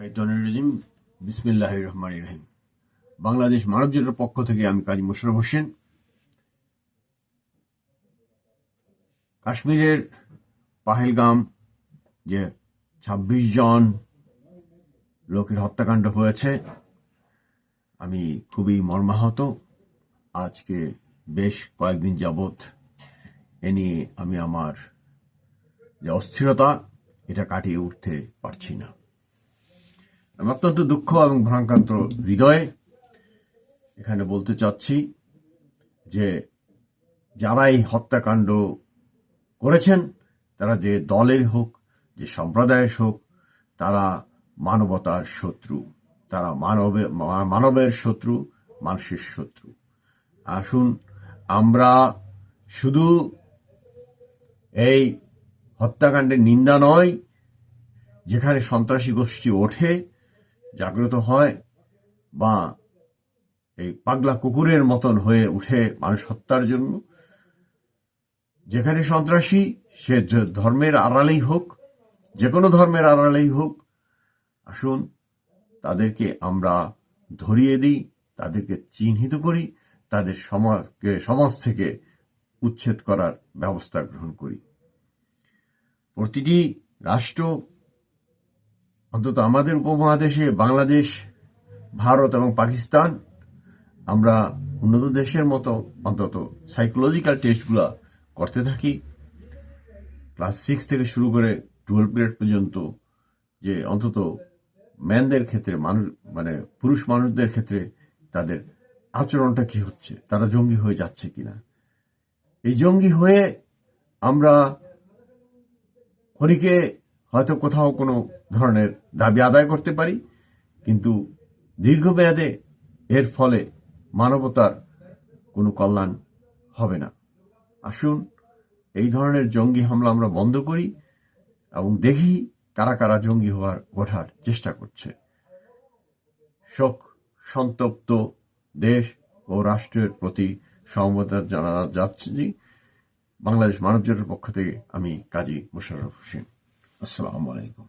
শাইতানির রাজিম। বিসমিল্লাহির রহমানির রহিম। বাংলাদেশ মানব জোটের পক্ষ থেকে আমি কাজী মোশাররফ হোসেন। কাশ্মীরের পাহেলগাম যে ২৬ জন লোকের হত্যাকাণ্ড হয়েছে, আমি খুবই মর্মাহত। আজকে বেশ কয়েকদিন যাবৎ এ নিয়ে আমি আমার যে অস্থিরতা এটা কাটিয়ে উঠতে পারছি না। আমি অত্যন্ত দুঃখ এবং ভারাক্রান্ত হৃদয়ে এখানে বলতে চাচ্ছি যে যারা এই হত্যাকাণ্ড করেছেন, তারা যে দলের হোক, যে সম্প্রদায়ের হোক, তারা মানবতার শত্রু, তারা মানবের শত্রু, মানুষের শত্রু। আসুন আমরা শুধু এই হত্যাকাণ্ডের নিন্দা নয়, যেখানে সন্ত্রাসী গোষ্ঠী ওঠে, জাগ্রত হয় বা এই পাগলা কুকুরের মতন হয়ে উঠে মানুষ হত্যার জন্য, যেখানে সন্ত্রাসী সে ধর্মের আড়ালেই হোক, যে কোনো ধর্মের আড়ালেই হোক, আসুন তাদেরকে আমরা ধরিয়ে দিই, তাদেরকে চিহ্নিত করি, তাদের সমাজ থেকে উচ্ছেদ করার ব্যবস্থা গ্রহণ করি। প্রতিটি রাষ্ট্র, অন্তত আমাদের উপমহাদেশে বাংলাদেশ, ভারত এবং পাকিস্তান, আমরা উন্নত দেশের মতো অন্তত সাইকোলজিক্যাল টেস্টগুলা করতে থাকি। ক্লাস 6 থেকে শুরু করে 12 গ্রেড পর্যন্ত, যে অন্তত ম্যানদের ক্ষেত্রে, পুরুষ মানুষদের ক্ষেত্রে তাদের আচরণটা কি হচ্ছে, তারা জঙ্গি হয়ে যাচ্ছে কিনা। এই জঙ্গি হয়ে আমরা ক্ষণিকে হয়তো কোথাও কোনো ধরনের দাবি আদায় করতে পারি, কিন্তু দীর্ঘমেয়াদে এর ফলে মানবতার কোনো কল্যাণ হবে না। আসুন এই ধরনের জঙ্গি হামলা আমরা বন্ধ করি এবং দেখি কারা কারা জঙ্গি ওঠার চেষ্টা করছে। শোক সন্তপ্ত দেশ ও রাষ্ট্রের প্রতি সমবেদনা জানানো যাচ্ছি। বাংলাদেশ মানব জোটের পক্ষ থেকে আমি কাজী মোশাররফ হোসেন। আসসালামু আলাইকুম।